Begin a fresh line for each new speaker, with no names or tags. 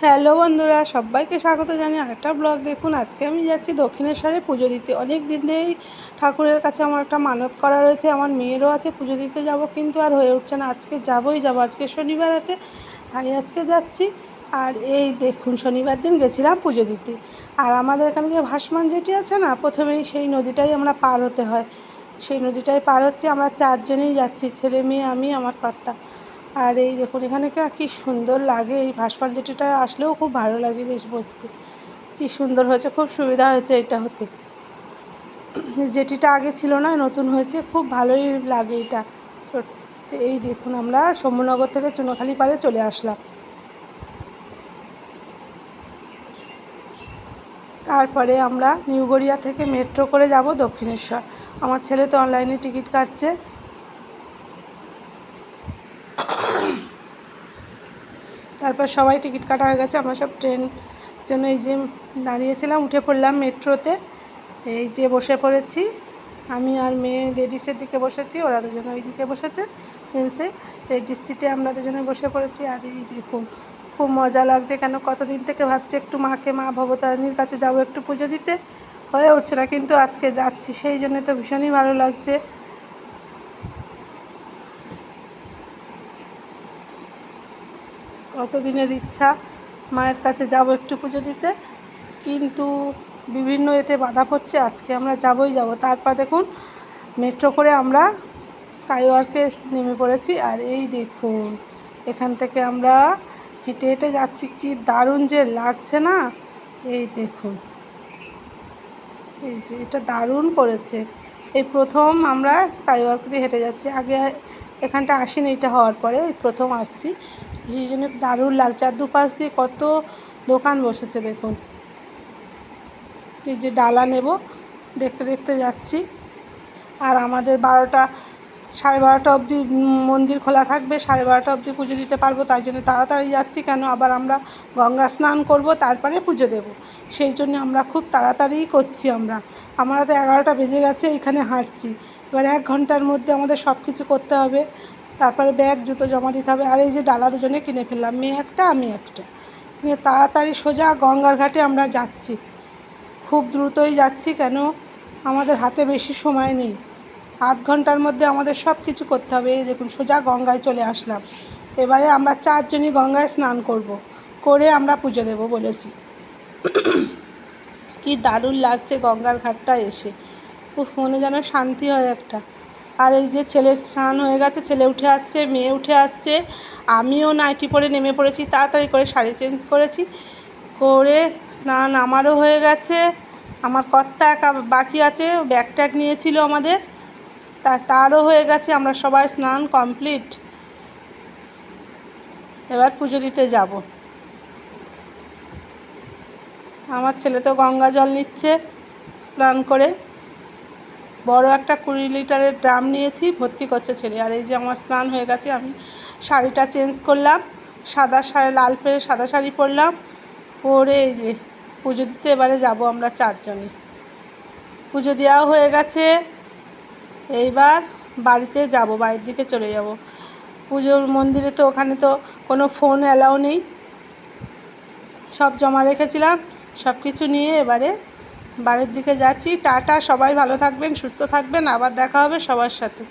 Hello বন্ধুরা, সবাইকে স্বাগত জানিয়ে আরেকটা ব্লগ দেখুন। আজকে আমি যাচ্ছি দক্ষিণেশ্বরে পুজো দিতে। অনেক দিনেই ঠাকুরের কাছে আমার একটা মানত করা রয়েছে, আমার মেয়েরও আছে, পুজো দিতে যাব কিন্তু আর হয়ে উঠছে না। আজকে যাবই যাব, আজকে শনিবার আছে, তাই আজকে যাচ্ছি। আর এই দেখুন, শনিবার দিন গেছিলাম পুজো দিতে। আর আমাদের এখানে যে ভাসমান যেটি আছে না, প্রথমেই সেই নদীটাই আমরা পার হতে হয়। সেই নদীটাই পার হচ্ছি, আমরা চারজনেই যাচ্ছি, ছেলে মেয়ে আমি আমার কর্তা। আর এই দেখুন এখানে কি সুন্দর লাগে, এই ভাসমান জেটিটা আসলেও খুব ভালো লাগে, বেশ বসতে কি সুন্দর হয়েছে, খুব সুবিধা হয়েছে এটা হতে। জেটিটা আগে ছিল না, নতুন হয়েছে, খুব ভালোই লাগে এটা। এই দেখুন আমরা শম্ভুনগর থেকে চুনোখালি পাড়ে চলে আসলাম। তারপরে আমরা নিউ গড়িয়া থেকে মেট্রো করে যাব দক্ষিণেশ্বর। আমার ছেলে তো অনলাইনে টিকিট কাটছে। তারপর সবাই টিকিট কাটা হয়ে গেছে, আমরা সব ট্রেন জন্য এই যে দাঁড়িয়েছিলাম, উঠে পড়লাম মেট্রোতে। এই যে বসে পড়েছি, আমি আর মেয়ে লেডিসের দিকে বসেছি, ওরা দুজনে ওই দিকে বসেছে জেন্টসে। লেডিস সিটে আমরা দুজনে বসে পড়েছি। আর এই দেখুন খুব মজা লাগছে, কেন কতদিন থেকে ভাবছি একটু মা ভবতারিণীর কাছে যাব, একটু পুজো দিতে, হয়ে উঠছে না, কিন্তু আজকে যাচ্ছি, সেই জন্য তো ভীষণই ভালো লাগছে। কতদিনের ইচ্ছা মায়ের কাছে যাব একটু পুজো দিতে, কিন্তু বিভিন্ন এতে বাধা পড়ছে। আজকে আমরা যাবই যাব। তারপর দেখুন মেট্রো করে আমরা স্কাইওয়ার্কে নেমে পড়েছি। আর এই দেখুন এখান থেকে আমরা হেঁটে হেঁটে যাচ্ছি, কি দারুণ যে লাগছে না। এই দেখুন, এই যে এটা দারুণ করেছে। এই প্রথম আমরা স্কাইওয়ার্ক দিয়ে হেঁটে যাচ্ছি, আগে এখানটা আসিনি, এটা হওয়ার পরে এই প্রথম আসছি, সেই জন্য দারুণ লাগছে। আর দুপাশ দিয়ে কত দোকান বসেছে দেখুন। এই যে ডালা নেব, দেখতে দেখতে যাচ্ছি। আর আমাদের 12টা 12:30 অবধি মন্দির খোলা থাকবে, 12:30 অবধি পুজো দিতে পারবো, তাই জন্য তাড়াতাড়ি যাচ্ছি। কেন আবার আমরা গঙ্গা স্নান করব, তারপরে পুজো দেব, সেই জন্য আমরা খুব তাড়াতাড়িই করছি। আমরা তো 11টা বেজে গেছে এখানে হাঁটছি। এবার 1 ঘন্টার মধ্যে আমাদের সব কিছু করতে হবে, তারপরে ব্যাগ জুতো জমা দিতে হবে। আর এই যে ডালা দুজনে কিনে ফেললাম, মেয়ে একটা আমি একটা, নিয়ে তাড়াতাড়ি সোজা গঙ্গার ঘাটে আমরা যাচ্ছি। খুব দ্রুতই যাচ্ছি, কেন আমাদের হাতে বেশি সময় নেই, 8 ঘন্টার মধ্যে আমাদের সব কিছু করতে হবে। এই দেখুন সোজা গঙ্গায় চলে আসলাম। এবারে আমরা 4 জনই গঙ্গায় স্নান করব, করে আমরা পুজো দেব বলেছি। কি দারুণ লাগছে গঙ্গার ঘাটটা এসে, খুব মনে যেন শান্তি হয় একটা। আর এই যে ছেলের স্নান হয়ে গেছে, ছেলে উঠে আসছে, মেয়ে উঠে আসছে, আমিও নাইটি পরে নেমে পড়েছি, তাড়াতাড়ি করে শাড়ি চেঞ্জ করেছি, করে স্নান আমারও হয়ে গেছে। আমার কর্তা একা বাকি আছে, ব্যাগ ট্যাগ নিয়েছিল আমাদের, তারও হয়ে গেছে। আমরা সবাই স্নান কমপ্লিট, এবার পুজো দিতে যাব। আমার ছেলে তো গঙ্গা জল নিচ্ছে স্নান করে, বড় একটা 20 লিটারের ড্রাম নিয়েছি, ভর্তি করছে ছেলে। আর এই যে আমার স্নান হয়ে গেছে, আমি শাড়িটা চেঞ্জ করলাম, সাদা শাড়ি, লাল পেরে সাদা শাড়ি পরলাম, পরে এই যে পুজো দিতে এবারে যাব আমরা 4 জনে। পুজো দেওয়াও হয়ে গেছে, এইবার বাড়িতে যাব, বাড়ির দিকে চলে যাব। পুজোর মন্দিরে তো ওখানে তো কোনো ফোন অ্যালাউ নেই, সব জমা রেখেছিলাম, সব কিছু নিয়ে এবারে বাড়ির দিকে যাচ্ছি। টাটা, সবাই ভালো থাকবেন, সুস্থ থাকবেন, আবার দেখা হবে সবার সাথে।